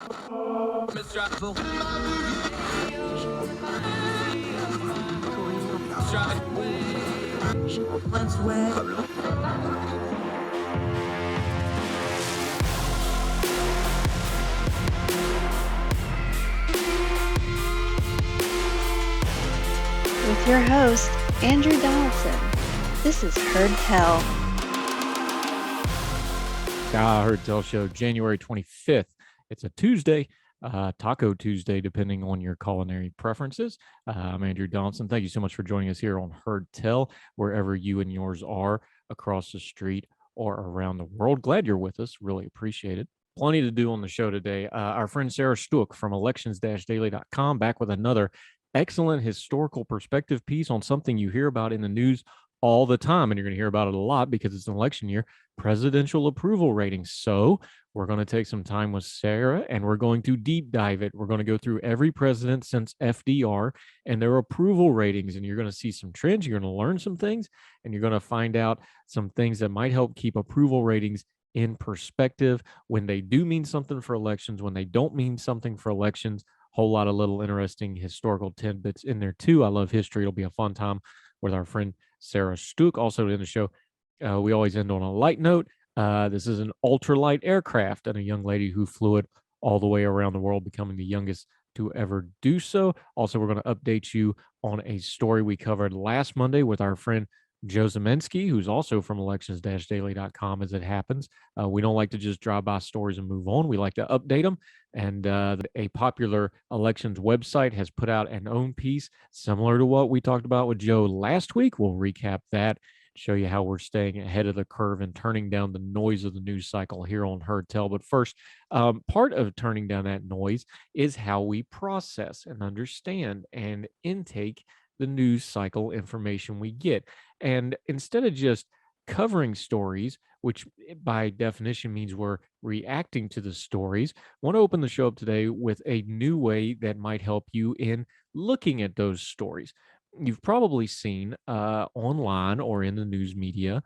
With your host, Andrew Donaldson. This is Heard Tell. Heard Tell Show, January 25th. It's a Tuesday, Taco Tuesday, depending on your culinary preferences. I'm Andrew Donaldson. Thank you so much for joining us here on Heard Tell, wherever you and yours are across the street or around the world. Glad you're with us. Really appreciate it. Plenty to do on the show today. Our friend Sarah Stook from elections-daily.com back with another excellent historical perspective piece on something you hear about in the news all the time, and you're going to hear about it a lot because it's an election year: presidential approval ratings. So we're going to take some time with Sarah and we're going to deep dive it. We're going to go through every president since FDR and their approval ratings, and you're going to see some trends. You're going to learn some things, and you're going to find out some things that might help keep approval ratings in perspective when they do mean something for elections, when they don't mean something for elections. Whole lot of little interesting historical tidbits in there too. I love history. It'll be a fun time with our friend Sarah Stook. Also in the show, we always end on a light note. This is an ultralight aircraft and a young lady who flew it all the way around the world, becoming the youngest to ever do so. Also, we're going to update you on a story we covered last Monday with our friend Joe Zemensky, who's also from elections-daily.com, as it happens. We don't like to just drive by stories and move on. We like to update them. And a popular elections website has put out an own piece similar to what we talked about with Joe last week. We'll recap that, show you how we're staying ahead of the curve and turning down the noise of the news cycle here on Heard Tell. But first, part of turning down that noise is how we process and understand and intake the news cycle information we get. And instead of just covering stories, which by definition means we're reacting to the stories, I want to open the show up today with a new way that might help you in looking at those stories. You've probably seen online or in the news media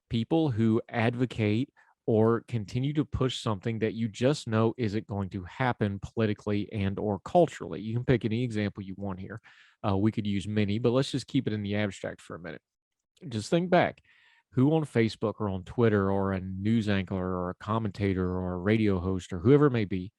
people who advocate or continue to push something that you just know isn't going to happen politically and or culturally. You can pick any example you want here. We could use many, but let's just keep it in the abstract for a minute. Just think back. Who on Facebook or on Twitter or a news anchor or a commentator or a radio host or whoever it may be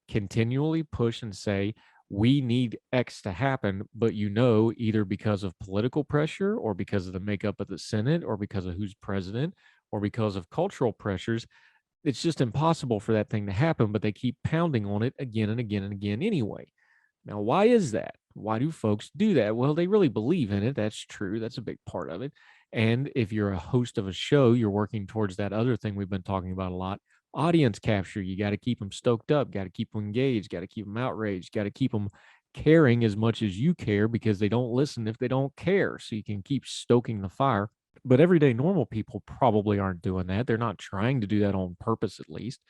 continually push and say, we need X to happen, but either because of political pressure or because of the makeup of the Senate or because of who's president or because of cultural pressures, it's just impossible for that thing to happen, but they keep pounding on it again and again and again anyway. Now, why is that? Why do folks do that? Well, they really believe in it. That's true. That's a big part of it. And if you're a host of a show, you're working towards that other thing we've been talking about a lot: audience capture. You got to keep them stoked up, got to keep them engaged, got to keep them outraged, got to keep them caring as much as you care, because they don't listen if they don't care. So you can keep stoking the fire. But everyday normal people probably aren't doing that. They're not trying to do that on purpose, at least.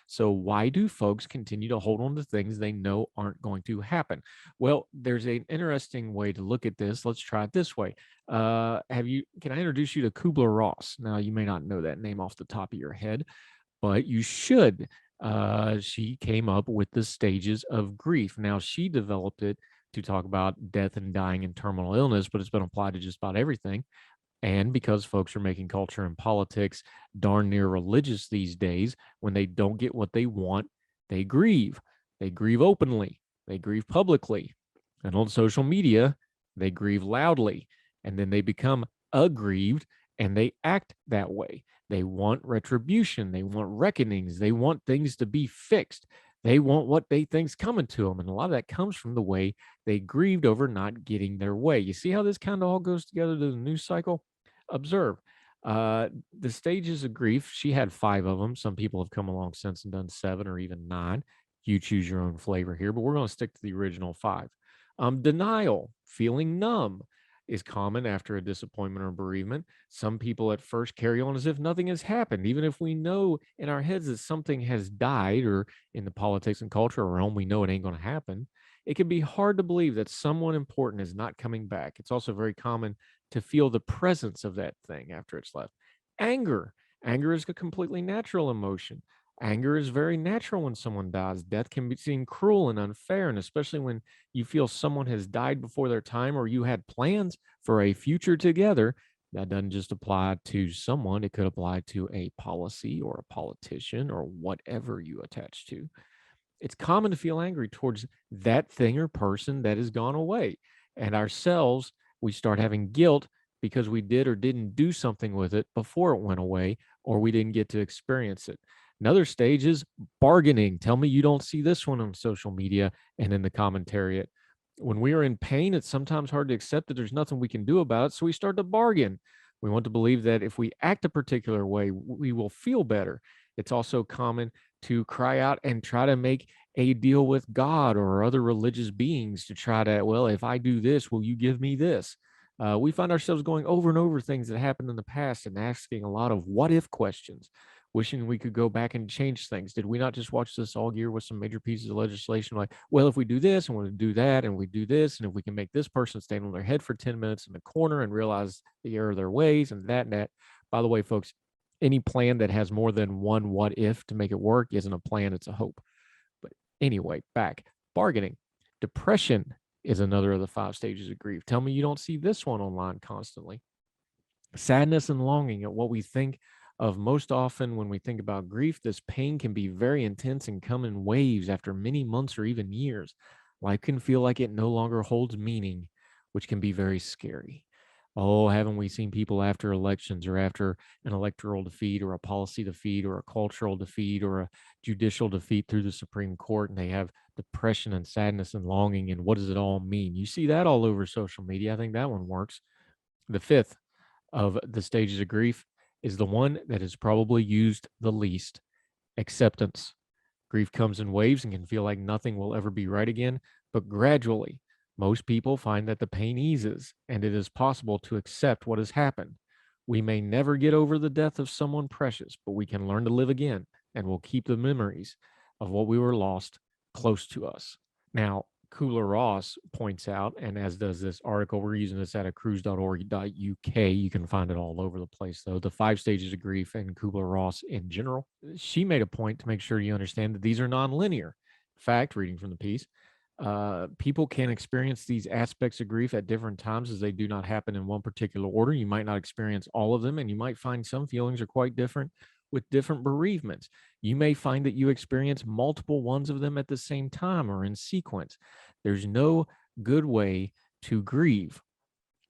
So why do folks continue to hold on to things they know aren't going to happen? Well, there's an interesting way to look at this. Let's try it this way. Can I introduce you to Kubler-Ross? Now, you may not know that name off the top of your head, but you should. She came up with the stages of grief. Now, she developed it to talk about death and dying and terminal illness, but it's been applied to just about everything. And because folks are making culture and politics darn near religious these days, when they don't get what they want, they grieve. They grieve openly. They grieve publicly. And on social media, they grieve loudly. And then they become aggrieved and they act that way. They want retribution. They want reckonings. They want things to be fixed. They want what they think's coming to them. And a lot of that comes from the way they grieved over not getting their way. You see how this kind of all goes together to the news cycle? Observe. The stages of grief, she had 5 of them. Some people have come along since and done 7 or even 9. You choose your own flavor here, but we're going to stick to the original 5. Denial, feeling numb, is common after a disappointment or bereavement. Some people at first carry on as if nothing has happened, even if we know in our heads that something has died, or in the politics and culture realm, we know it ain't going to happen. It can be hard to believe that someone important is not coming back. It's also very common to feel the presence of that thing after it's left. Anger. Anger is a completely natural emotion. Anger is very natural when someone dies. Death can be seen cruel and unfair, and especially when you feel someone has died before their time or you had plans for a future together. That doesn't just apply to someone, it could apply to a policy or a politician or whatever you attach to. It's common to feel angry towards that thing or person that has gone away. And ourselves, we start having guilt because we did or didn't do something with it before it went away, or we didn't get to experience it. Another stage is bargaining. Tell me you don't see this one on social media and in the commentariat. When we are in pain, it's sometimes hard to accept that there's nothing we can do about it. So we start to bargain. We want to believe that if we act a particular way, we will feel better. It's also common to cry out and try to make a deal with God or other religious beings to try to, well, if I do this, will you give me this? We find ourselves going over and over things that happened in the past and asking a lot of what if questions, wishing we could go back and change things. Did we not just watch this all year with some major pieces of legislation like, well, if we do this and we do that and we do this, and if we can make this person stand on their head for 10 minutes in the corner and realize the error of their ways and that and that. By the way, folks, any plan that has more than one what if to make it work isn't a plan, it's a hope. But anyway, back bargaining. Depression is another of the 5 stages of grief. Tell me you don't see this one online constantly. Sadness and longing at what we think of most often when we think about grief. This pain can be very intense and come in waves after many months or even years. Life can feel like it no longer holds meaning, which can be very scary. Oh, haven't we seen people after elections or after an electoral defeat or a policy defeat or a cultural defeat or a judicial defeat through the Supreme Court, and they have depression and sadness and longing, and what does it all mean? You see that all over social media. I think that one works. The fifth of the stages of grief is the one that is probably used the least: acceptance. Grief comes in waves and can feel like nothing will ever be right again, but gradually, most people find that the pain eases and it is possible to accept what has happened. We may never get over the death of someone precious, but we can learn to live again and we'll keep the memories of what we were lost close to us. Now, Kubler-Ross points out, and as does this article, we're using this at cruise.org.uk. You can find it all over the place, though. The 5 stages of grief and Kubler-Ross in general. She made a point to make sure you understand that these are nonlinear. In fact, reading from the piece, people can experience these aspects of grief at different times as they do not happen in one particular order. You might not experience all of them, and you might find some feelings are quite different with different bereavements. You may find that you experience multiple ones of them at the same time or in sequence. There's no good way to grieve,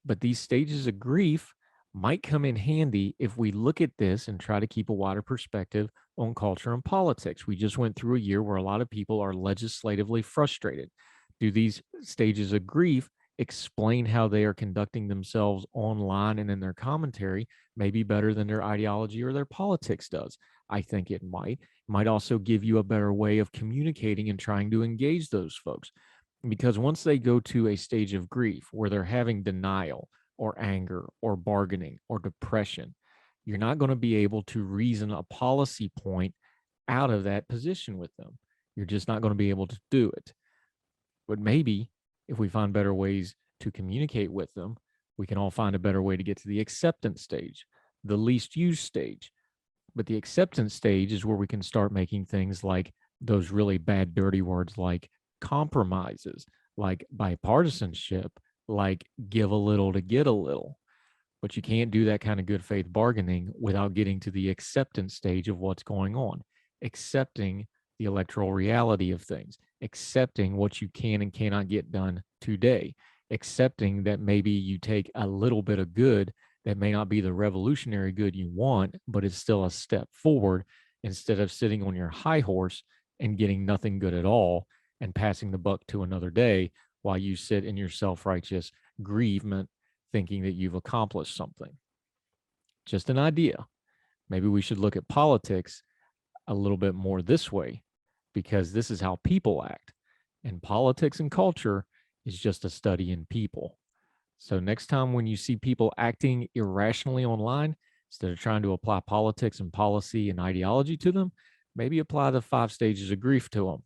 but these stages of grief might come in handy if we look at this and try to keep a wider perspective on culture and politics. We just went through a year where a lot of people are legislatively frustrated. Do these stages of grief explain how they are conducting themselves online and in their commentary maybe better than their ideology or their politics does? I think it might. It might also give you a better way of communicating and trying to engage those folks. Because once they go to a stage of grief where they're having denial or anger or bargaining or depression, you're not going to be able to reason a policy point out of that position with them. You're just not going to be able to do it. But maybe if we find better ways to communicate with them, we can all find a better way to get to the acceptance stage, the least used stage. But the acceptance stage is where we can start making things like those really bad, dirty words like compromises, like bipartisanship, like give a little to get a little. But you can't do that kind of good faith bargaining without getting to the acceptance stage of what's going on, accepting the electoral reality of things, accepting what you can and cannot get done today, accepting that maybe you take a little bit of good that may not be the revolutionary good you want, but it's still a step forward instead of sitting on your high horse and getting nothing good at all and passing the buck to another day while you sit in your self-righteous grievement thinking that you've accomplished something. Just an idea. Maybe we should look at politics a little bit more this way, because this is how people act. And politics and culture is just a study in people. So next time when you see people acting irrationally online, instead of trying to apply politics and policy and ideology to them, maybe apply the 5 stages of grief to them,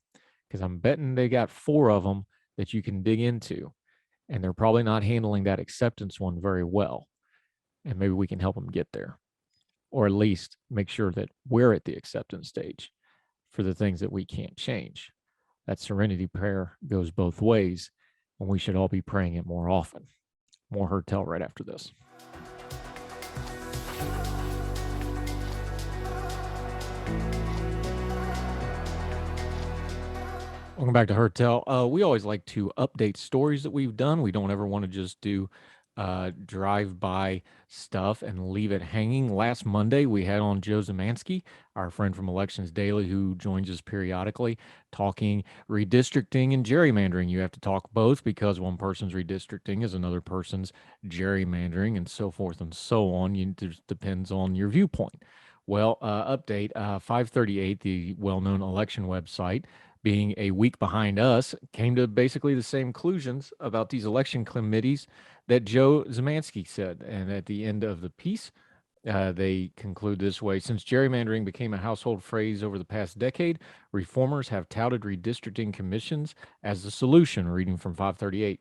because I'm betting they got 4 of them that you can dig into, and they're probably not handling that acceptance one very well. And maybe we can help them get there, or at least make sure that we're at the acceptance stage. for the things that we can't change. That serenity prayer goes both ways, and we should all be praying it more often. More Heard Tell right after this. Welcome back to Heard Tell. We always like to update stories that we've done. We don't ever want to just do drive-by stuff and leave it hanging. Last Monday, we had on Joe Zemansky, our friend from Elections Daily, who joins us periodically, talking redistricting and gerrymandering. You have to talk both because one person's redistricting is another person's gerrymandering, and so forth and so on. It just depends on your viewpoint. Well, update 538, the well-known election website, being a week behind us, came to basically the same conclusions about these election committees that Joe Zemansky said. And at the end of the piece, they conclude this way: since gerrymandering became a household phrase over the past decade, reformers have touted redistricting commissions as the solution, reading from 538.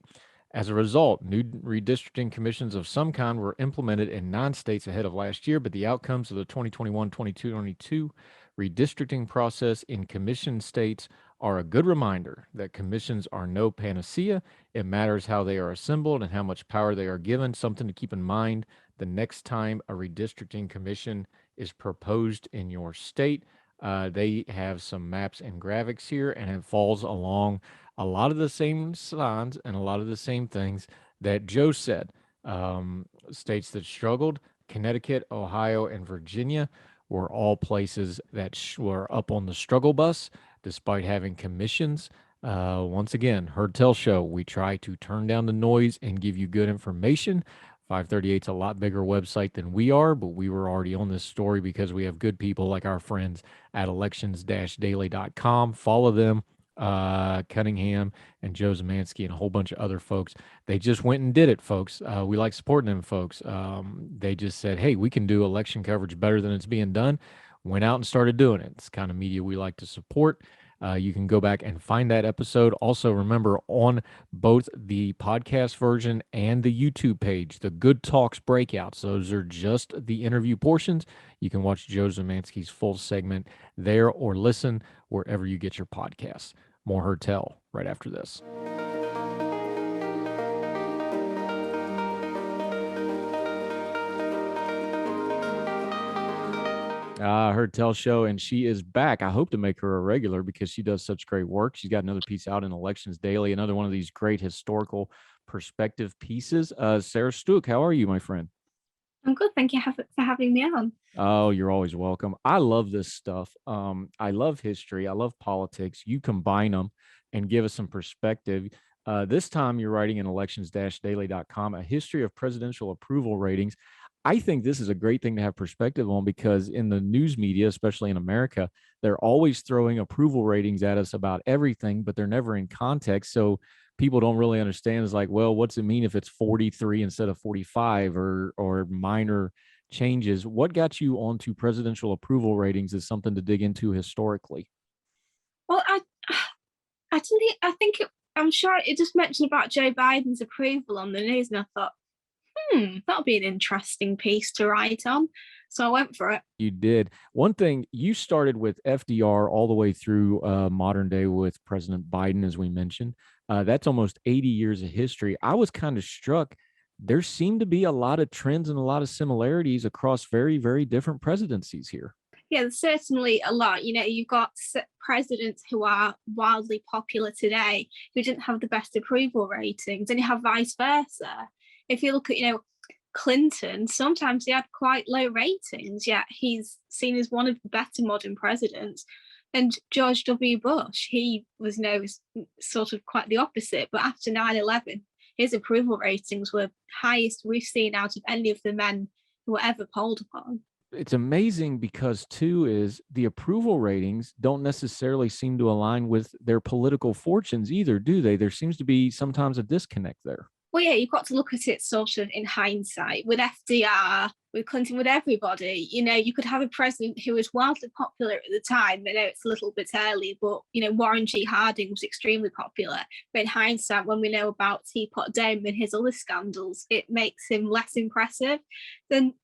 As a result, new redistricting commissions of some kind were implemented in 9 states ahead of last year, but the outcomes of the 2021-22 redistricting process in commission states are a good reminder that commissions are no panacea. It matters how they are assembled and how much power they are given. Something to keep in mind the next time a redistricting commission is proposed in your state. They have some maps and graphics here, and it falls along a lot of the same lines and a lot of the same things that Joe said. States that struggled, Connecticut, Ohio, and Virginia, were all places that were up on the struggle bus despite having commissions. Once again, Heard Tell Show, we try to turn down the noise and give you good information. 538 is a lot bigger website than we are, but we were already on this story because we have good people like our friends at elections-daily.com. Follow them. Cunningham and Joe Zemansky and a whole bunch of other folks. They just went and did it, folks. We like supporting them, folks. They just said, hey, we can do election coverage better than it's being done. Went out and started doing it. It's the kind of media we like to support. You can go back and find that episode. Also, remember, on both the podcast version and the YouTube page, the Good Talks breakouts, those are just the interview portions. You can watch Joe Zemansky's full segment there or listen wherever you get your podcasts. More Heard Tell right after this. Heard Tell Show, and she is back. I hope to make her a regular because she does such great work. She's got another piece out in Elections Daily, another one of these great historical perspective pieces. Sarah Stook, how are you, my friend? I'm good. Thank you for having me on. Oh, you're always welcome. I love this stuff. I love history. I love politics. You combine them and give us some perspective. This time you're writing in elections-daily.com, a history of presidential approval ratings. I think this is a great thing to have perspective on because in the news media, especially in America, they're always throwing approval ratings at us about everything, but they're never in context. So people don't really understand. It's like, well, what's it mean if it's 43 instead of 45 or minor changes? What got you onto presidential approval ratings is something to dig into historically. Well, I'm sure it just mentioned about Joe Biden's approval on the news, and I thought, that'll be an interesting piece to write on. So I went for it. You did. One thing, you started with FDR all the way through modern day with President Biden, as we mentioned. That's almost 80 years of history. I was kind of struck. There seemed to be a lot of trends and a lot of similarities across very, very different presidencies here. Yeah, there's certainly a lot. You've got presidents who are wildly popular today who didn't have the best approval ratings, and you have vice versa. If you look at, Clinton, sometimes he had quite low ratings, yet he's seen as one of the better modern presidents. And George W. Bush, he was, sort of quite the opposite. But after 9/11, his approval ratings were highest we've seen out of any of the men who were ever polled upon. It's amazing because, too, is the approval ratings don't necessarily seem to align with their political fortunes either, do they? There seems to be sometimes a disconnect there. Well, yeah, you've got to look at it sort of in hindsight. With FDR, with Clinton, with everybody, you could have a president who was wildly popular at the time. I know it's a little bit early, but, Warren G. Harding was extremely popular. But in hindsight, when we know about Teapot Dome and his other scandals, it makes him less impressive. Then,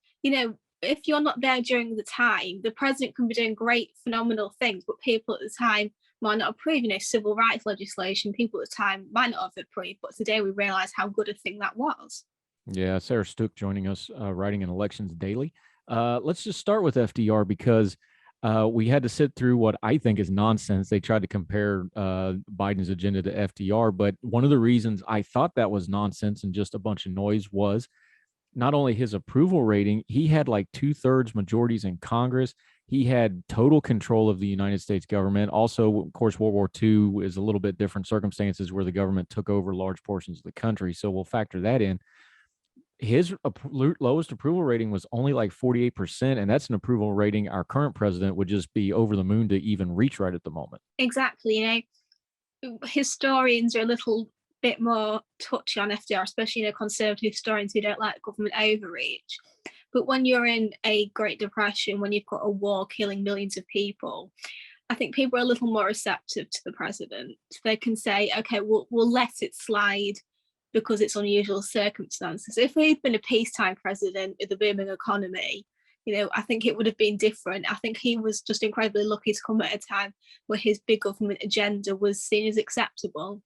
if you're not there during the time, the president can be doing great, phenomenal things, but people at the time might not approve. Civil rights legislation, people at the time might not have approved, but today we realize how good a thing that was. Yeah, Sarah Stook joining us, writing in Elections Daily. Let's just start with FDR because we had to sit through what I think is nonsense. They tried to compare Biden's agenda to FDR, but one of the reasons I thought that was nonsense and just a bunch of noise was not only his approval rating, he had like 2/3 majorities in Congress. He had total control of the United States government. Also, of course, World War II is a little bit different circumstances where the government took over large portions of the country. So we'll factor that in. His lowest approval rating was only like 48%, and that's an approval rating our current president would just be over the moon to even reach right at the moment. Exactly. Historians are a little bit more touchy on FDR, especially conservative historians who don't like government overreach. But when you're in a Great Depression, when you've got a war killing millions of people, I think people are a little more receptive to the president. They can say, okay, we'll let it slide because it's unusual circumstances. If he'd been a peacetime president with a booming economy, I think it would have been different. I think he was just incredibly lucky to come at a time where his big government agenda was seen as acceptable.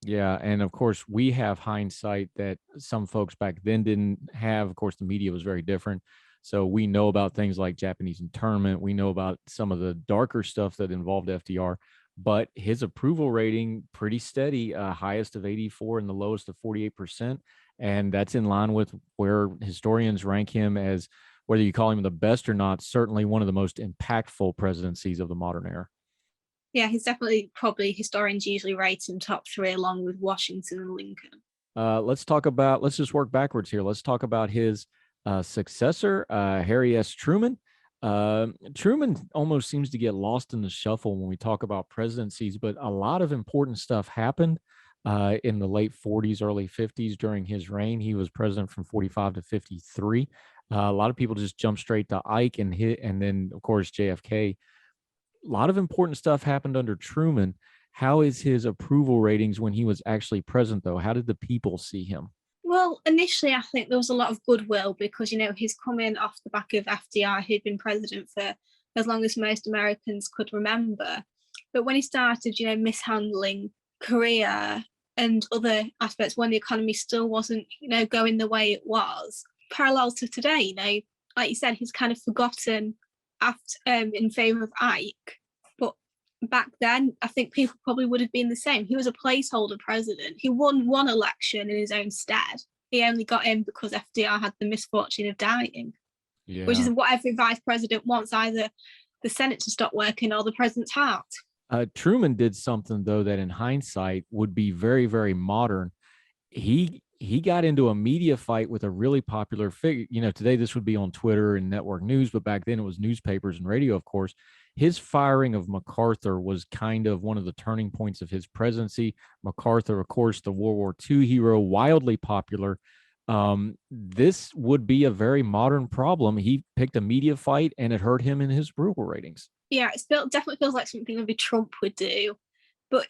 Yeah, and of course, we have hindsight that some folks back then didn't have. Of course, the media was very different. So we know about things like Japanese internment. We know about some of the darker stuff that involved FDR, but his approval rating pretty steady, highest of 84 and the lowest of 48%. And that's in line with where historians rank him as, whether you call him the best or not, certainly one of the most impactful presidencies of the modern era. Yeah, he's definitely, probably historians usually rate him top 3 along with Washington and Lincoln. Let's just work backwards here. Let's talk about his successor, Harry S. Truman. Truman almost seems to get lost in the shuffle when we talk about presidencies, but a lot of important stuff happened in the late 40s, early 50s during his reign. He was president from 45 to 53. A lot of people just jump straight to Ike and then, of course, JFK. A lot of important stuff happened under Truman. How is his approval ratings when he was actually president, though? How did the people see him? Well, initially, I think there was a lot of goodwill because, he's coming off the back of FDR, who'd been president for as long as most Americans could remember. But when he started, mishandling Korea and other aspects, when the economy still wasn't, going the way it was, parallel to today, like you said, he's kind of forgotten after in favor of Ike. But back then, I think people probably would have been the same. He was a placeholder president. He won one election in his own stead. He only got in because FDR had the misfortune of dying, which is what every vice president wants, either the Senate to stop working or the president's heart. Truman did something, though, that in hindsight would be very, very modern. He got into a media fight with a really popular figure. Today this would be on Twitter and network news, but back then it was newspapers and radio, of course. His firing of MacArthur was kind of one of the turning points of his presidency. MacArthur, of course, the World War II hero, wildly popular. This would be a very modern problem. He picked a media fight and it hurt him in his approval ratings. Yeah, it definitely feels like something maybe Trump would do. But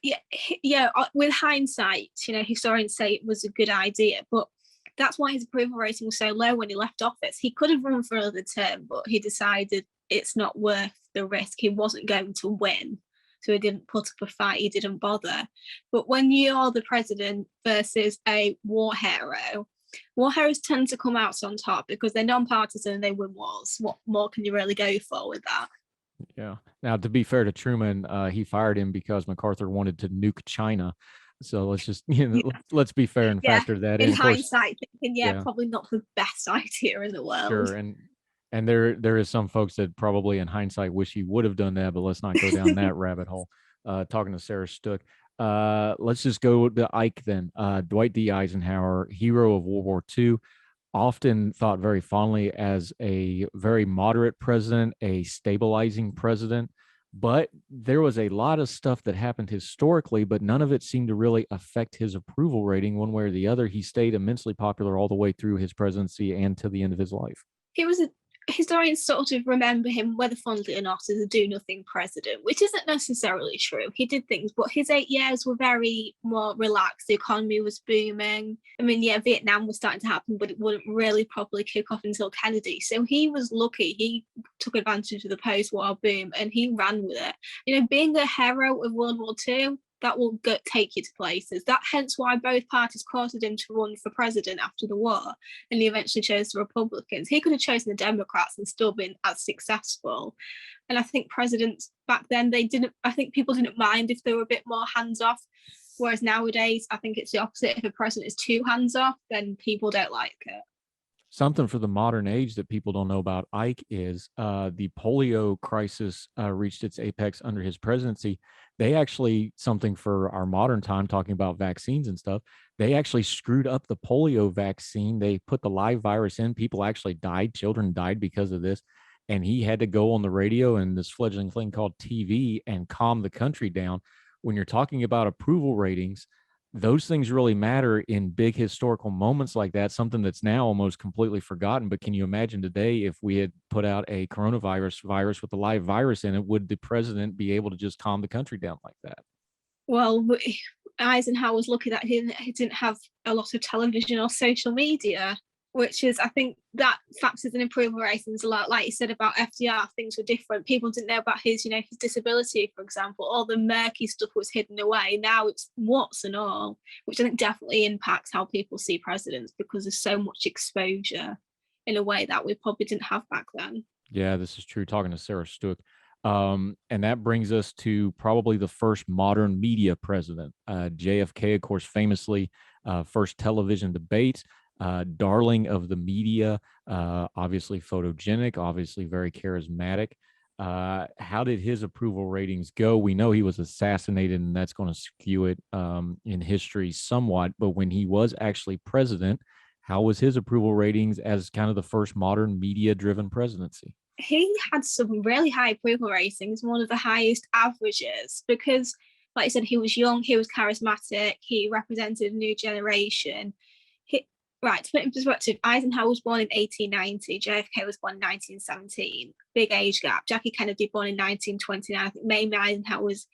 yeah, with hindsight, historians say it was a good idea, but that's why his approval rating was so low when he left office. He could have run for another term, but he decided it's not worth the risk. He wasn't going to win, so he didn't put up a fight. He didn't bother. But when you're the president versus a war heroes tend to come out on top because they're non-partisan and they win wars. What more can you really go for with that? Yeah. Now, to be fair to Truman, he fired him because MacArthur wanted to nuke China. So let's just, let's be fair and factor that in. In hindsight, thinking, probably not the best idea in the world. Sure. And there is some folks that probably in hindsight wish he would have done that, but let's not go down that rabbit hole. Talking to Sarah Stook. Let's just go to Ike then. Dwight D. Eisenhower, hero of World War II. Often thought very fondly as a very moderate president, a stabilizing president, but there was a lot of stuff that happened historically, but none of it seemed to really affect his approval rating one way or the other. He stayed immensely popular all the way through his presidency and to the end of his life. He was historians sort of remember him, whether fondly or not, as a do-nothing president, which isn't necessarily true. He did things, but his 8 years were very more relaxed. The economy was booming. I mean, yeah, Vietnam was starting to happen, but it wouldn't really properly kick off until Kennedy. So he was lucky. He took advantage of the post-war boom and he ran with it. You know, being a hero of World War II, that will take you to places. That hence why both parties courted him to run for president after the war, and he eventually chose the Republicans. He could have chosen the Democrats and still been as successful. And I think presidents back then, I think people didn't mind if they were a bit more hands off. Whereas nowadays, I think it's the opposite. If a president is too hands off, then people don't like it. Something for the modern age that people don't know about Ike is the polio crisis reached its apex under his presidency. They actually, something for our modern time, talking about vaccines and stuff, they actually screwed up the polio vaccine. They put the live virus in. People actually died. Children died because of this. And he had to go on the radio and this fledgling thing called TV and calm the country down. When you're talking about approval ratings, those things really matter in big historical moments like that, something that's now almost completely forgotten. But can you imagine today if we had put out a coronavirus virus with a live virus in it, would the president be able to just calm the country down like that? Well, Eisenhower was lucky that he didn't have a lot of television or social media, which is, I think that factors in approval ratings a lot. Like you said about FDR, things were different. People didn't know about his disability, for example. All the murky stuff was hidden away. Now it's warts and all, which I think definitely impacts how people see presidents, because there's so much exposure in a way that we probably didn't have back then. Yeah, this is true. Talking to Sarah Stook. And that brings us to probably the first modern media president. JFK, of course, famously, first television debate, darling of the media, obviously photogenic, obviously very charismatic. How did his approval ratings go? We know he was assassinated, and that's going to skew it in history somewhat. But when he was actually president, how was his approval ratings as kind of the first modern media-driven presidency? He had some really high approval ratings, one of the highest averages, because, like I said, he was young, he was charismatic, he represented a new generation. Right, to put it in perspective, Eisenhower was born in 1890, JFK was born in 1917, big age gap. Jackie Kennedy born in 1929, I think maybe Eisenhower was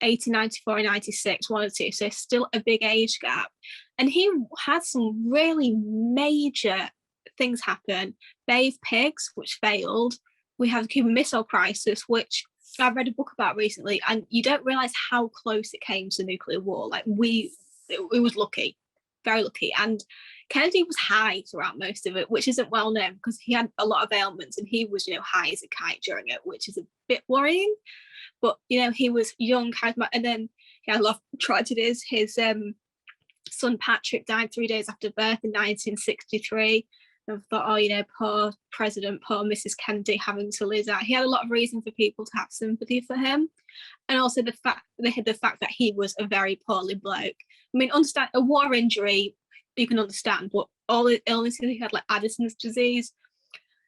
1894 and 96, one or two, so still a big age gap. And he had some really major things happen. Bathe pigs, which failed. We have the Cuban Missile Crisis, which I've read a book about recently, and you don't realize how close it came to nuclear war. Like it was lucky, very lucky. And Kennedy was high throughout most of it, which isn't well known because he had a lot of ailments and he was, high as a kite during it, which is a bit worrying. But, he was young, charismatic, and then he had a lot of tragedies. His son Patrick died 3 days after birth in 1963. And I thought, poor president, poor Mrs. Kennedy having to lose out. He had a lot of reason for people to have sympathy for him. And also the fact that he was a very poorly bloke. I mean, understand a war injury, you can understand, but all the illnesses he had, like Addison's disease,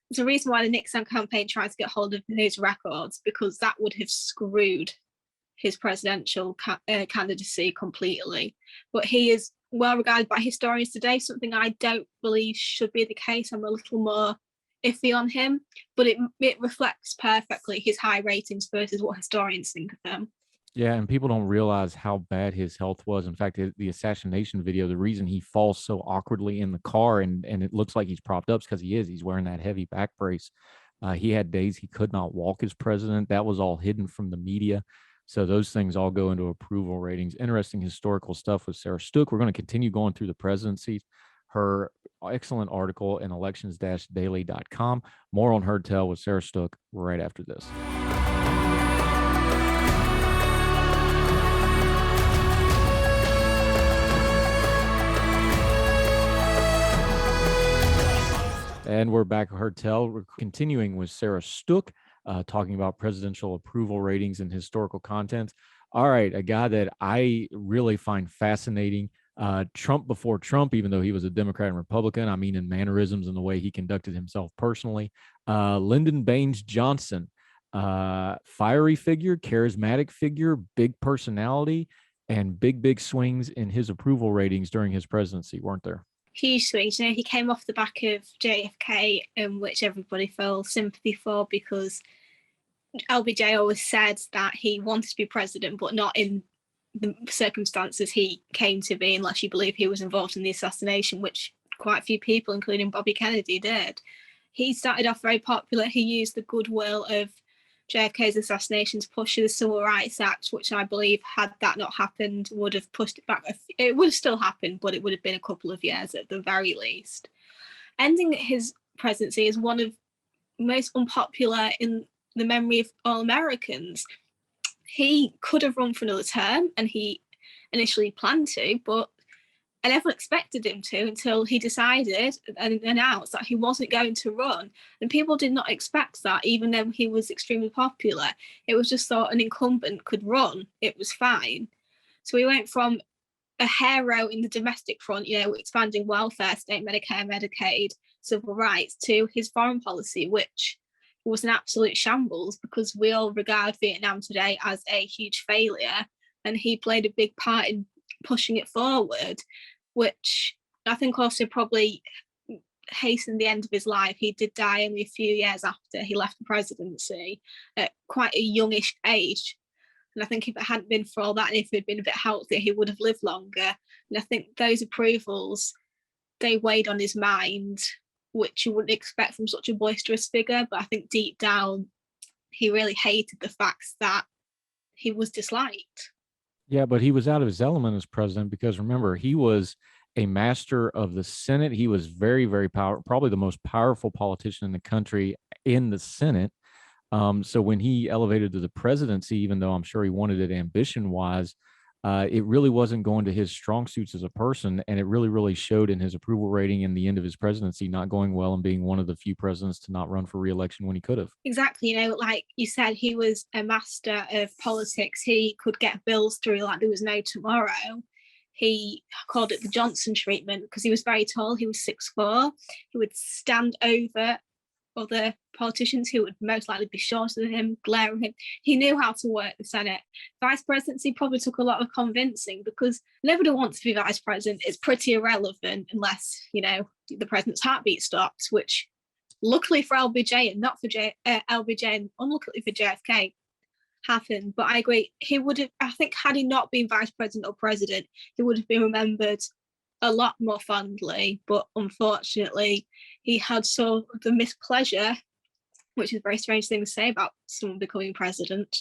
there's a reason why the Nixon campaign tried to get hold of his records, because that would have screwed his presidential candidacy completely. But he is well regarded by historians today, something I don't believe should be the case. I'm a little more iffy on him, but it reflects perfectly his high ratings versus what historians think of him. Yeah, and people don't realize how bad his health was. In fact, the assassination video, the reason he falls so awkwardly in the car and it looks like he's propped up is because he's wearing that heavy back brace. He had days he could not walk as president. That was all hidden from the media. So those things all go into approval ratings. Interesting historical stuff with Sarah Stook. We're going to continue going through the presidencies. Her excellent article in elections-daily.com. More on Heard Tell with Sarah Stook right after this. And we're back at Heard Tell. We're continuing with Sarah Stook, talking about presidential approval ratings and historical content. All right, a guy that I really find fascinating, Trump before Trump, even though he was a Democrat and Republican, I mean in mannerisms and the way he conducted himself personally. Lyndon Baines Johnson, fiery figure, charismatic figure, big personality, and big swings in his approval ratings during his presidency, weren't there? huge swings. You know, he came off the back of JFK, which everybody felt sympathy for, because LBJ always said that he wanted to be president, but not in the circumstances he came to be, unless you believe he was involved in the assassination, which quite a few people, including Bobby Kennedy, did. He started off very popular. He used the goodwill of JFK's assassination to push the Civil Rights Act, which I believe, had that not happened, would have pushed it back. It would have still happened, but it would have been a couple of years at the very least. Ending his presidency is one of the most unpopular in the memory of all Americans. He could have run for another term, and he initially planned to, but I never expected him to until he decided and announced that he wasn't going to run. And people did not expect that, even though he was extremely popular. It was just thought an incumbent could run. It was fine. So we went from a hero in the domestic front, you know, expanding welfare, state Medicare, Medicaid, civil rights, to his foreign policy, which was an absolute shambles, because we all regard Vietnam today as a huge failure. And he played a big part in pushing it forward, which I think also probably hastened the end of his life. He did die only a few years after he left the presidency, at quite a youngish age. And I think if it hadn't been for all that, and if he'd been a bit healthier, he would have lived longer. And I think those approvals, they weighed on his mind, which you wouldn't expect from such a boisterous figure. But I think deep down, he really hated the fact that he was disliked. Yeah, but he was out of his element as president, because remember, he was a master of the Senate. He was very, very powerful, probably the most powerful politician in the country in the Senate. So when he elevated to the presidency, even though I'm sure he wanted it ambition-wise, it really wasn't going to his strong suits as a person, and it really, really showed in his approval rating in the end of his presidency not going well, and being one of the few presidents to not run for re-election when he could have. Exactly. You know, like you said, he was a master of politics. He could get bills through like there was no tomorrow. He called it the Johnson treatment because he was very tall. He was 6'4". He would stand over other politicians who would most likely be shorter than him, glare at him. He knew how to work the Senate. Vice presidency probably took a lot of convincing, because nobody wants to be vice president. It's pretty irrelevant unless, you know, the president's heartbeat stops, which luckily for LBJ and not for LBJ, and unluckily for JFK, happened. But I agree, he would have, I think, had he not been vice president or president, he would have been remembered a lot more fondly. But unfortunately, he had so the mispleasure, which is a very strange thing to say about someone becoming president.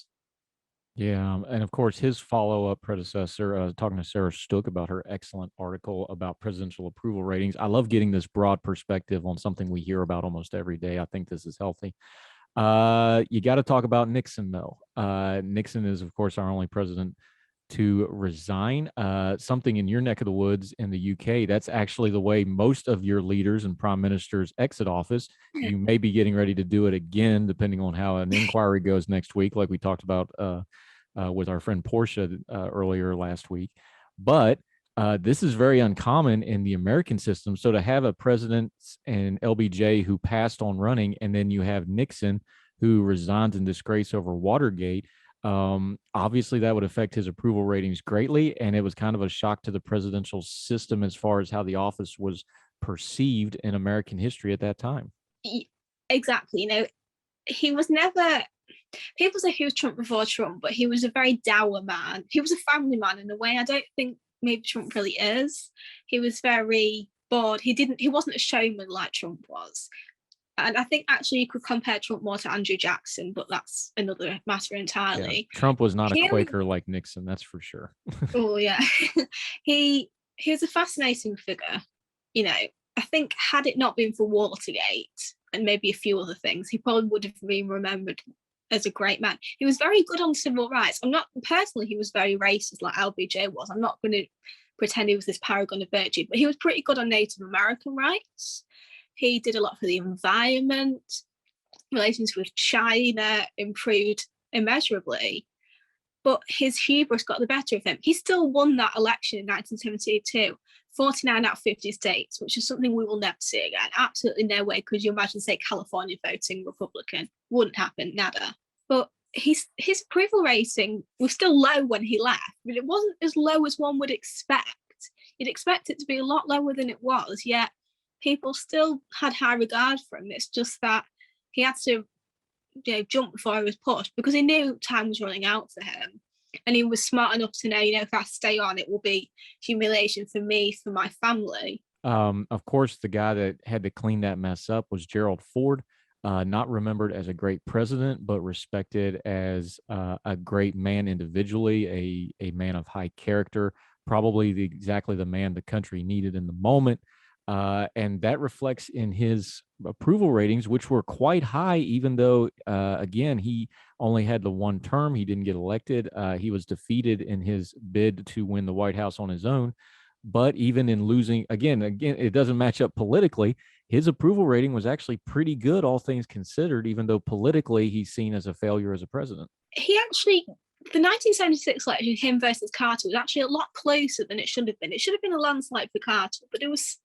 Yeah, and of course, his follow-up predecessor, talking to Sarah Stook about her excellent article about presidential approval ratings. I love getting this broad perspective on something we hear about almost every day. I think this is healthy. You got to talk about Nixon, though. Nixon is, of course, our only president to resign. Something in your neck of the woods in the UK, that's actually the way most of your leaders and prime ministers exit office. You may be getting ready to do it again, depending on how an inquiry goes next week, like we talked about with our friend Portia earlier last week. But this is very uncommon in the American system. So to have a president and LBJ who passed on running, and then you have Nixon who resigns in disgrace over Watergate, obviously that would affect his approval ratings greatly. And it was kind of a shock to the presidential system as far as how the office was perceived in American history at that time. Exactly. You know, he was never, people say he was Trump before Trump, but he was a very dour man. He was a family man in a way I don't think maybe Trump really is. He was very bored. He wasn't a showman like Trump was. And I think actually you could compare Trump more to Andrew Jackson, but that's another matter entirely. Yeah, Trump was not a Quaker like Nixon, that's for sure. Oh yeah. he was a fascinating figure. You know, I think had it not been for Watergate and maybe a few other things, he probably would have been remembered as a great man. He was very good on civil rights. I'm not personally, he was very racist like LBJ was. I'm not going to pretend he was this paragon of virtue, but he was pretty good on Native American rights. He did a lot for the environment. Relations with China improved immeasurably. But his hubris got the better of him. He still won that election in 1972, 49 out of 50 states, which is something we will never see again. Absolutely no way could you imagine, say, California voting Republican. Wouldn't happen, nada. But his approval rating was still low when he left, but it wasn't as low as one would expect. You'd expect it to be a lot lower than it was, yet people still had high regard for him. It's just that he had to jump before he was pushed because he knew time was running out for him. And he was smart enough to know, if I stay on, it will be humiliation for me, for my family. Of course, the guy that had to clean that mess up was Gerald Ford, not remembered as a great president, but respected as a great man individually, a man of high character, probably exactly the man the country needed in the moment. And that reflects in his approval ratings, which were quite high, even though, again, he only had the one term. He didn't get elected. He was defeated in his bid to win the White House on his own. But even in losing, again, it doesn't match up politically. His approval rating was actually pretty good, all things considered, even though politically he's seen as a failure as a president. He actually, the 1976 election, him versus Carter, was actually a lot closer than it should have been. It should have been a landslide for Carter, but it was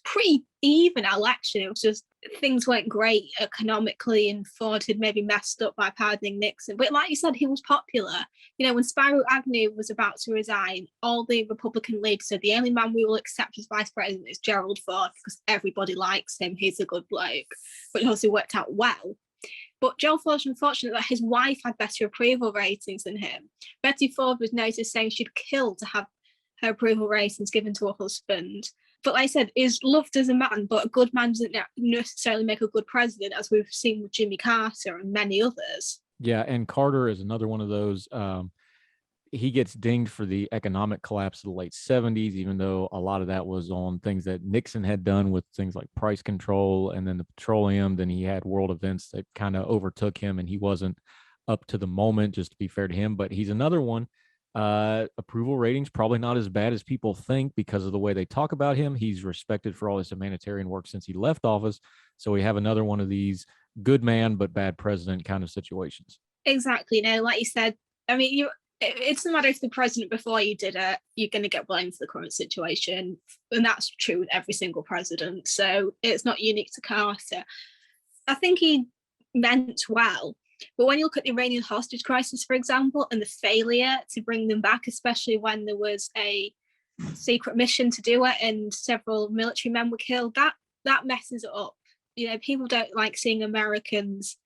pretty even election. It was just things weren't great economically, and Ford had maybe messed up by pardoning Nixon. But like you said, he was popular. When Spiro Agnew was about to resign, all the Republican leaders said the only man we will accept as vice president is Gerald Ford because everybody likes him. He's a good bloke, which also worked out well. But Gerald Ford was unfortunate that his wife had better approval ratings than him. Betty Ford was noted saying she'd kill to have her approval ratings given to her husband. But like I said, is loved as a man, but a good man doesn't necessarily make a good president, as we've seen with Jimmy Carter and many others. Yeah, and Carter is another one of those. He gets dinged for the economic collapse of the late 70s, even though a lot of that was on things that Nixon had done with things like price control and then the petroleum. Then he had world events that kind of overtook him, and he wasn't up to the moment, just to be fair to him. But he's another one. Approval ratings probably not as bad as people think because of the way they talk about him. He's respected for all his humanitarian work since he left office. So we have another one of these good man but bad president kind of situations. Exactly. Like you said, I mean, it doesn't matter if the president before you did it, you're going to get blamed for the current situation. And that's true with every single president. So it's not unique to Carter. I think he meant well. But when you look at the Iranian hostage crisis, for example, and the failure to bring them back, especially when there was a secret mission to do it and several military men were killed, that messes it up. People don't like seeing Americans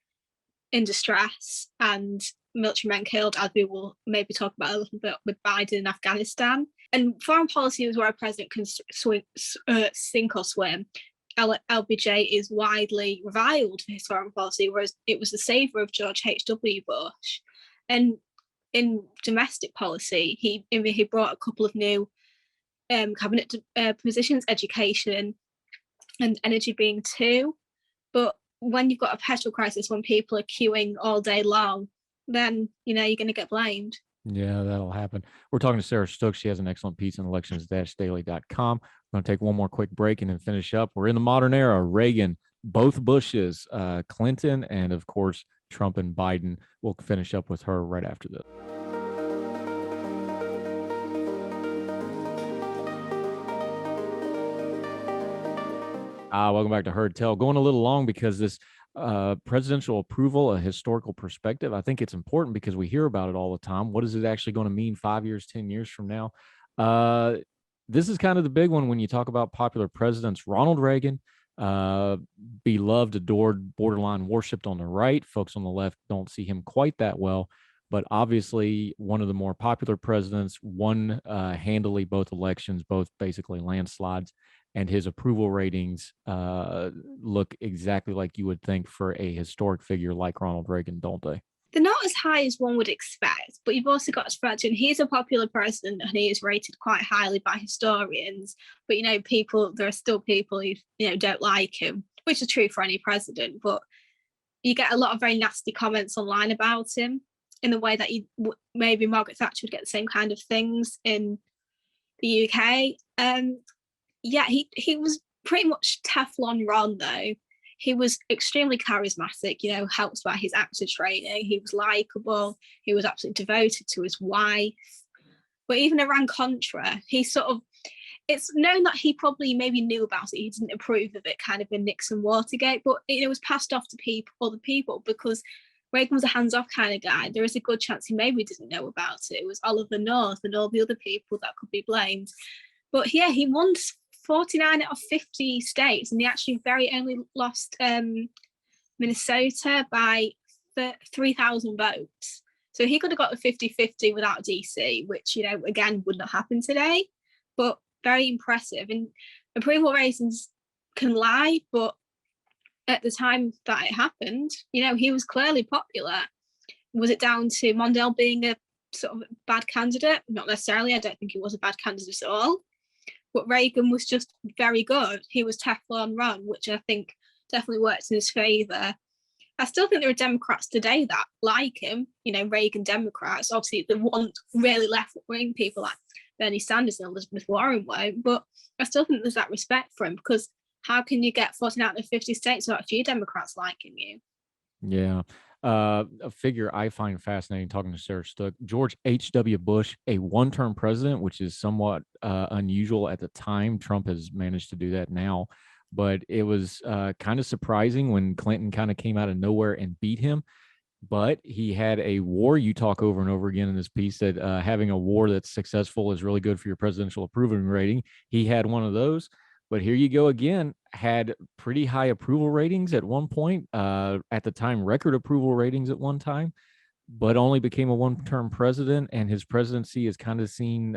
in distress and military men killed, as we will maybe talk about a little bit with Biden in Afghanistan. And foreign policy is where a president can sink or swim. LBJ is widely reviled for his foreign policy, whereas it was the savior of George H.W. Bush. And in domestic policy, he brought a couple of new cabinet positions, education and energy being two. But when you've got a petrol crisis, when people are queuing all day long, then you're going to get blamed. Yeah, that'll happen. We're talking to Sarah Stook. She has an excellent piece on elections-daily.com. We're going to take one more quick break and then finish up. We're in the modern era. Reagan, both Bushes, Clinton, and of course, Trump and Biden. We'll finish up with her right after this. Welcome back to Heard Tell. Going a little long because this presidential approval, a historical perspective, I think it's important because we hear about it all the time. What is it actually going to mean 5 years, 10 years from now? This is kind of the big one when you talk about popular presidents. Ronald Reagan, beloved, adored, borderline worshipped on the right. Folks on the left don't see him quite that well, but obviously one of the more popular presidents, won handily both elections, both basically landslides. And his approval ratings look exactly like you would think for a historic figure like Ronald Reagan, don't they? They're not as high as one would expect, but you've also got to factor in he's a popular president and he is rated quite highly by historians. But there are still people who don't like him, which is true for any president. But you get a lot of very nasty comments online about him in the way that maybe Margaret Thatcher would get the same kind of things in the UK. Yeah, he was pretty much Teflon Ron, though. He was extremely charismatic, helped by his actor training. He was likable. He was absolutely devoted to his wife. But even Iran-Contra, it's known that he probably maybe knew about it. He didn't approve of it, kind of in Nixon Watergate, but it was passed off to other people because Reagan was a hands-off kind of guy. There is a good chance he maybe didn't know about it. It was Oliver North and all the other people that could be blamed. But yeah, he won 49 out of 50 states, and he actually very only lost Minnesota by 3,000 votes. So he could have got the 50-50 without DC, which, again, would not happen today, but very impressive. And approval ratings can lie, but at the time that it happened, he was clearly popular. Was it down to Mondale being a sort of bad candidate? Not necessarily. I don't think he was a bad candidate at all. But Reagan was just very good. He was Teflon Ron, which I think definitely worked in his favour. I still think there are Democrats today that like him, Reagan Democrats. Obviously, they want really left-wing people like Bernie Sanders and Elizabeth Warren won't, but I still think there's that respect for him, because how can you get 49 out of 50 states without a few Democrats liking you? Yeah. A figure I find fascinating, talking to Sarah Stook, George H.W. Bush, a one-term president, which is somewhat unusual at the time. Trump has managed to do that now. But it was kind of surprising when Clinton kind of came out of nowhere and beat him. But he had a war. You talk over and over again in this piece that having a war that's successful is really good for your presidential approval rating. He had one of those. But here you go again, had pretty high approval ratings at one point, at the time, record approval ratings at one time, but only became a one-term president. And his presidency is kind of seen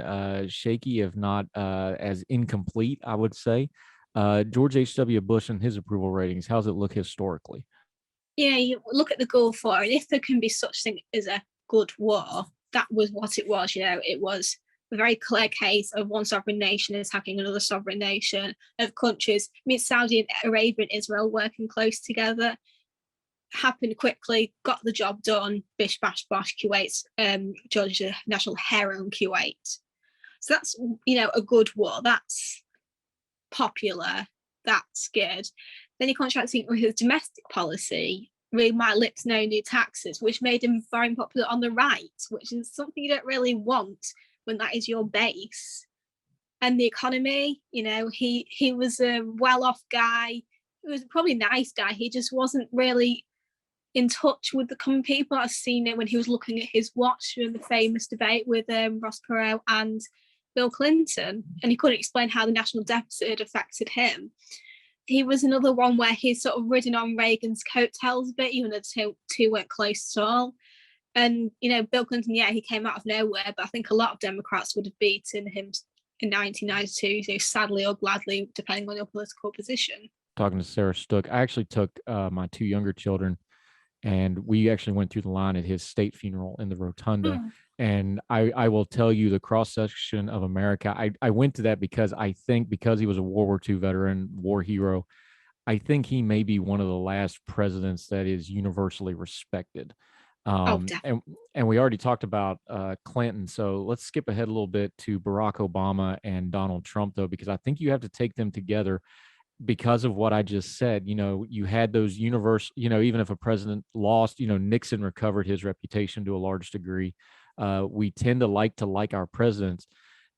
shaky, if not as incomplete, I would say. George H.W. Bush and his approval ratings, how's it look historically? Yeah, you look at the Gulf War, and if there can be such thing as a good war, that was what it was. It was a very clear case of one sovereign nation attacking another sovereign nation, of countries. I mean, Saudi Arabia and Israel working close together. Happened quickly, got the job done. Bish bash bosh, Kuwait, Georgia national hero in Kuwait. So that's a good war. That's popular. That's good. Then he contracted with his domestic policy. Read my lips, no new taxes, which made him very popular on the right, which is something you don't really want when that is your base. And the economy, he was a well-off guy. He was probably a nice guy. He just wasn't really in touch with the common people. I've seen it when he was looking at his watch in the famous debate with Ross Perot and Bill Clinton, and he couldn't explain how the national deficit had affected him. He was another one where he's sort of ridden on Reagan's coattails a bit, even though the two weren't close at all. And, Bill Clinton, yeah, he came out of nowhere, but I think a lot of Democrats would have beaten him in 1992, sadly or gladly, depending on your political position. Talking to Sarah Stook, I actually took my two younger children, and we actually went through the line at his state funeral in the rotunda. And I will tell you, the cross section of America, I went to that because I think, because he was a World War II veteran, war hero, I think he may be one of the last presidents that is universally respected. And we already talked about Clinton, so let's skip ahead a little bit to Barack Obama and Donald Trump, though, because I think you have to take them together because of what I just said. You had those universal, even if a president lost, Nixon recovered his reputation to a large degree. We tend to like our presidents.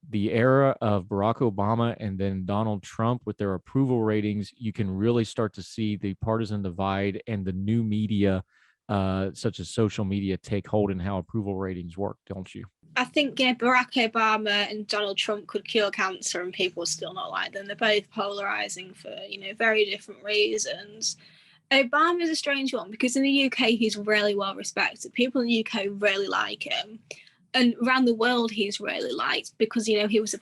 The era of Barack Obama and then Donald Trump with their approval ratings, you can really start to see the partisan divide and the new media, such as social media, take hold in how approval ratings work, don't you? I think Barack Obama and Donald Trump could cure cancer and people still not like them. They're both polarizing for, very different reasons. Obama is a strange one because in the UK, he's really well respected. People in the UK really like him. And around the world, he's really liked because, he was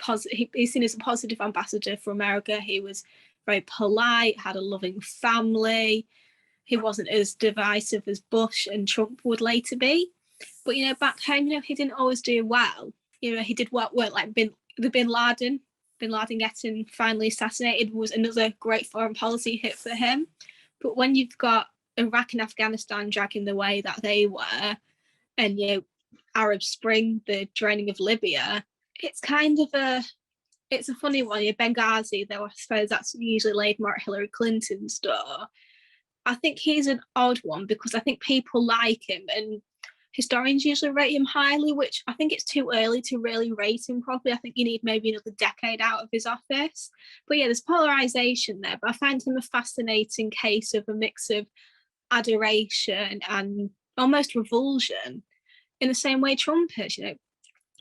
he's seen as a positive ambassador for America. He was very polite, had a loving family. He wasn't as divisive as Bush and Trump would later be. But, back home, he didn't always do well. He did work like Bin Laden getting finally assassinated was another great foreign policy hit for him. But when you've got Iraq and Afghanistan dragging the way that they were, and, Arab Spring, the draining of Libya, it's kind of it's a funny one. Benghazi, though I suppose that's usually laid more at Hillary Clinton's door. I think he's an odd one because I think people like him and historians usually rate him highly, which I think it's too early to really rate him properly. I think you need maybe another decade out of his office. But yeah, there's polarization there. But I find him a fascinating case of a mix of adoration and almost revulsion in the same way Trump is.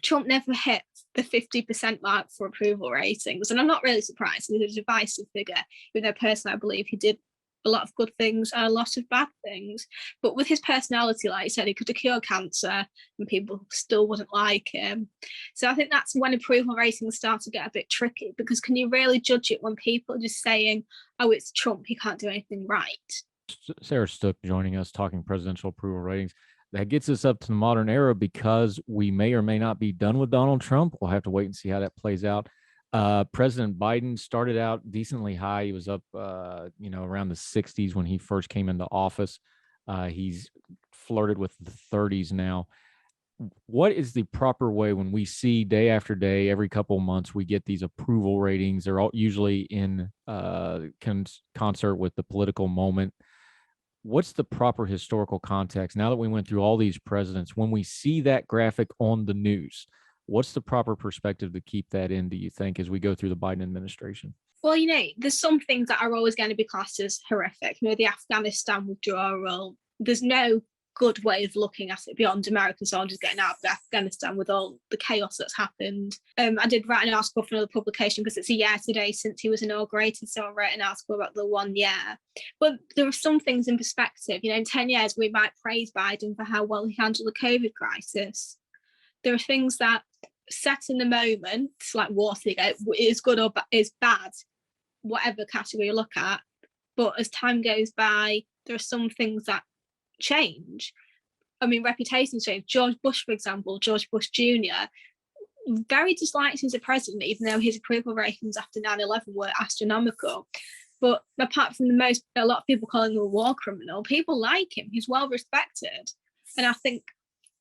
Trump never hit the 50% mark for approval ratings. And I'm not really surprised. He's a divisive figure, even though personally I believe he did a lot of good things and a lot of bad things. But with his personality, like I said, he could have cured cancer and people still wouldn't like him. So I think that's when approval ratings start to get a bit tricky, because can you really judge it when people are just saying, oh, it's Trump, he can't do anything right? Sarah Stook joining us, talking presidential approval ratings. That gets us up to the modern era, because we may or may not be done with Donald Trump. We'll have to wait and see how that plays out. President Biden started out decently high. He was up, around the 60s when he first came into office. He's flirted with the 30s now. What is the proper way when we see day after day, every couple of months, we get these approval ratings? They're all usually in concert with the political moment. What's the proper historical context now that we went through all these presidents? When we see that graphic on the news, what's the proper perspective to keep that in, do you think, as we go through the Biden administration? Well, there's some things that are always going to be classed as horrific. The Afghanistan withdrawal, there's no good way of looking at it beyond American soldiers getting out of Afghanistan with all the chaos that's happened. I did write an article for another publication because it's a year today since he was inaugurated, so I wrote an article about the 1 year. But there are some things in perspective. In 10 years, we might praise Biden for how well he handled the COVID crisis. There are things that set in the moment, like Watergate, is good or is bad, whatever category you look at. But as time goes by, there are some things that change. Reputations change. George Bush, for example, George Bush Jr., very disliked as a president, even though his approval ratings after 9/11 were astronomical. But apart from a lot of people calling him a war criminal, people like him. He's well respected. And I think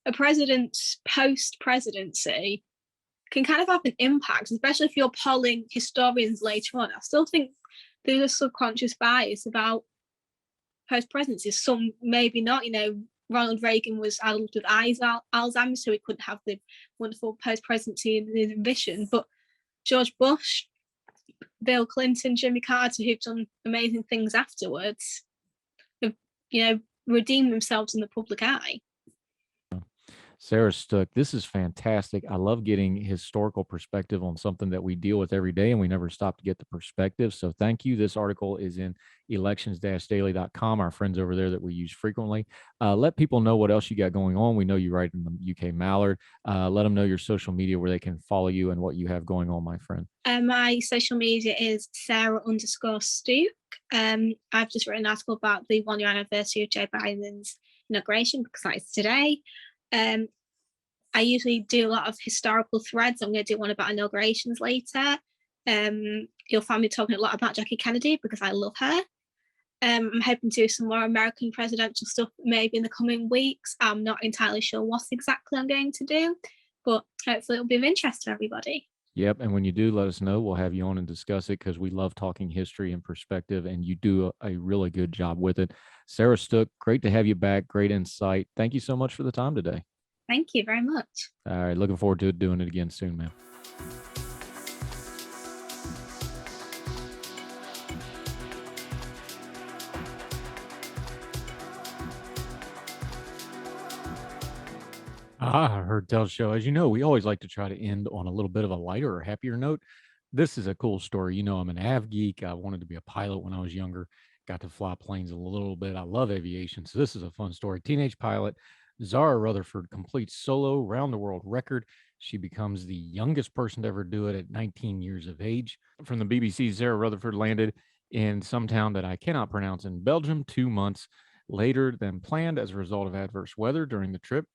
a president's post-presidency can kind of have an impact, especially if you're polling historians later on. I still think there's a subconscious bias about post-presidency. Some maybe not. Ronald Reagan was addled with Alzheimer's, so he couldn't have the wonderful post-presidency in his vision. But George Bush, Bill Clinton, Jimmy Carter, who've done amazing things afterwards, have redeemed themselves in the public eye. Sarah Stook, this is fantastic. I love getting historical perspective on something that we deal with every day, and we never stop to get the perspective. So thank you. This article is in elections-daily.com, our friends over there that we use frequently. Let people know what else you got going on. We know you write in the UK Mallard. Let them know your social media, where they can follow you and what you have going on, my friend. My social media is Sarah_Stook. I've just written an article about the 1 year anniversary of Joe Biden's inauguration, because that is today. I usually do a lot of historical threads. I'm going to do one about inaugurations later. You'll find me talking a lot about Jackie Kennedy because I love her. I'm hoping to do some more American presidential stuff maybe in the coming weeks. I'm not entirely sure what exactly I'm going to do, but hopefully it'll be of interest to everybody. Yep. And when you do, let us know. We'll have you on and discuss it, because we love talking history and perspective, and you do a really good job with it. Sarah Stook, great to have you back. Great insight. Thank you so much for the time today. Thank you very much. All right. Looking forward to doing it again soon, man. Heard Tell Show. As you know, we always like to try to end on a little bit of a lighter or happier note. This is a cool story. I'm an av geek. I wanted to be a pilot when I was younger. Got to fly planes a little bit. I love aviation. So this is a fun story. Teenage pilot Zara Rutherford completes solo round-the-world record. She becomes the youngest person to ever do it at 19 years of age. From the BBC, Zara Rutherford landed in some town that I cannot pronounce in Belgium 2 months later than planned as a result of adverse weather during the trip.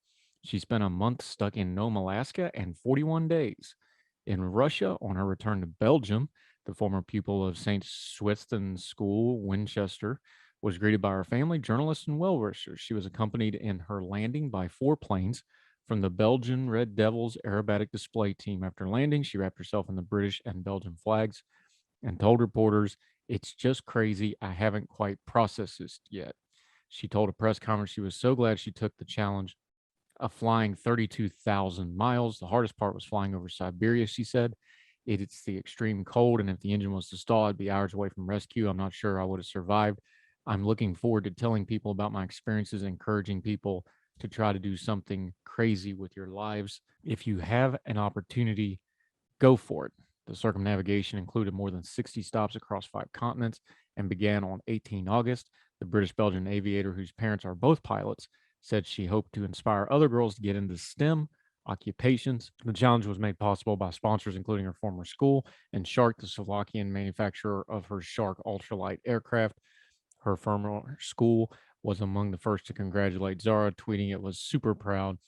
She spent a month stuck in Nome, Alaska, and 41 days in Russia. On her return to Belgium, the former pupil of St. Swithin School, Winchester, was greeted by her family, journalists, and well-wishers. She was accompanied in her landing by 4 planes from the Belgian Red Devils aerobatic display team. After landing, she wrapped herself in the British and Belgian flags and told reporters, "It's just crazy. I haven't quite processed this yet." She told a press conference she was so glad she took the challenge of flying 32,000 miles. The hardest part was flying over Siberia, she said. It's the extreme cold, and if the engine was to stall, I'd be hours away from rescue. I'm not sure I would have survived. I'm looking forward to telling people about my experiences, encouraging people to try to do something crazy with your lives. If you have an opportunity, go for it. The circumnavigation included more than 60 stops across 5 continents and began on 18 August. The British-Belgian aviator, whose parents are both pilots, said she hoped to inspire other girls to get into STEM occupations. The challenge was made possible by sponsors, including her former school, and Shark, the Slovakian manufacturer of her Shark ultralight aircraft. Her former school was among the first to congratulate Zara, tweeting it was super proud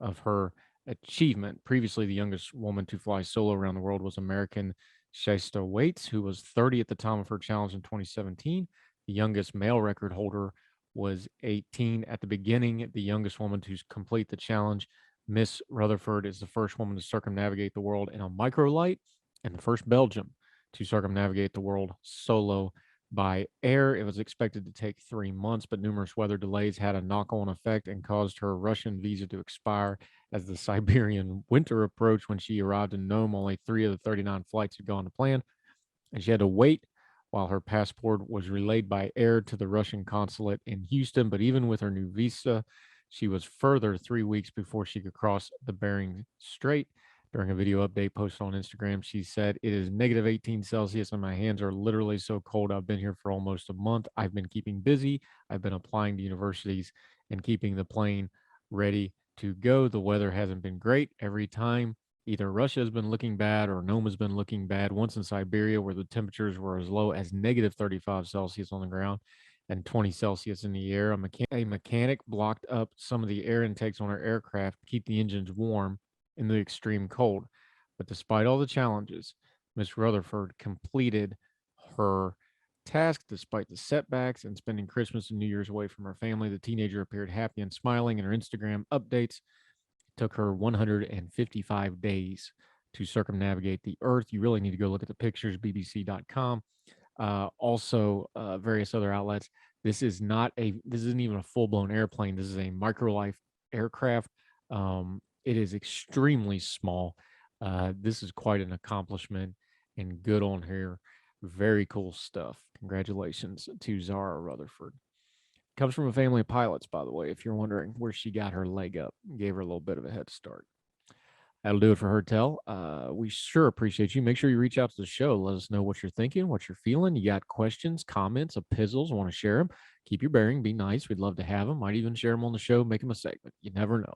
of her achievement. Previously, the youngest woman to fly solo around the world was American Shasta Waits, who was 30 at the time of her challenge in 2017. The youngest male record holder was 18 at the beginning. The youngest woman to complete the challenge, Miss Rutherford, is the first woman to circumnavigate the world in a microlight and the first Belgian to circumnavigate the world solo by air. It was expected to take 3 months, but numerous weather delays had a knock-on effect and caused her Russian visa to expire as the Siberian winter approached. When she arrived in Nome, only 3 of the 39 flights had gone to plan, and she had to wait while her passport was relayed by air to the Russian consulate in Houston. But even with her new visa, she was further 3 weeks before she could cross the Bering Strait. During a video update posted on Instagram, she said, "It is negative 18 Celsius and my hands are literally so cold. I've been here for almost a month. I've been keeping busy. I've been applying to universities and keeping the plane ready to go. The weather hasn't been great every time. Either Russia has been looking bad or Nome has been looking bad. Once in Siberia, where the temperatures were as low as negative 35 Celsius on the ground and 20 Celsius in the air. A mechanic blocked up some of the air intakes on her aircraft to keep the engines warm in the extreme cold. But despite all the challenges, Miss Rutherford completed her task despite the setbacks and spending Christmas and New Year's away from her family. The teenager appeared happy and smiling in her Instagram updates. It took her 155 days to circumnavigate the Earth. You really need to go look at the pictures, bbc.com. Also, various other outlets. This isn't even a full-blown airplane. This is a microlife aircraft. It is extremely small. This is quite an accomplishment and good on her. Very cool stuff. Congratulations to Zara Rutherford. Comes from a family of pilots, by the way, if you're wondering where she got her leg up. Gave her a little bit of a head start. That'll do it for Hertel. We sure appreciate you. Make sure you reach out to the show. Let us know what you're thinking, what you're feeling. You got questions, comments, epistles, want to share them. Keep your bearing. Be nice. We'd love to have them. Might even share them on the show, make them a segment. You never know.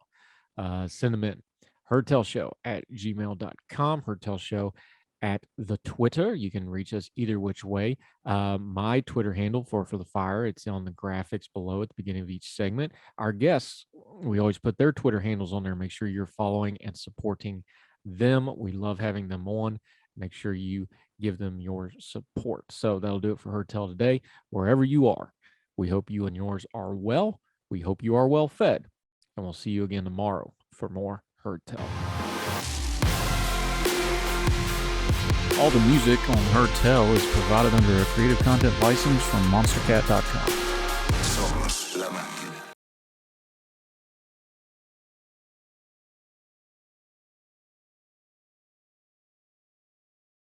Send them in. hertelshow@gmail.com. Hertelshow at the Twitter. You can reach us either which way. My Twitter handle for the fire, it's on the graphics below at the beginning of each segment. Our guests, we always put their Twitter handles on there. Make sure you're following and supporting them. We love having them on. Make sure you give them your support. So that'll do it for Hertel today. Wherever you are, we hope you and yours are well. We hope you are well fed. And we'll see you again tomorrow for more Hertel. All the music on Hertel is provided under a Creative Content license from monstercat.com.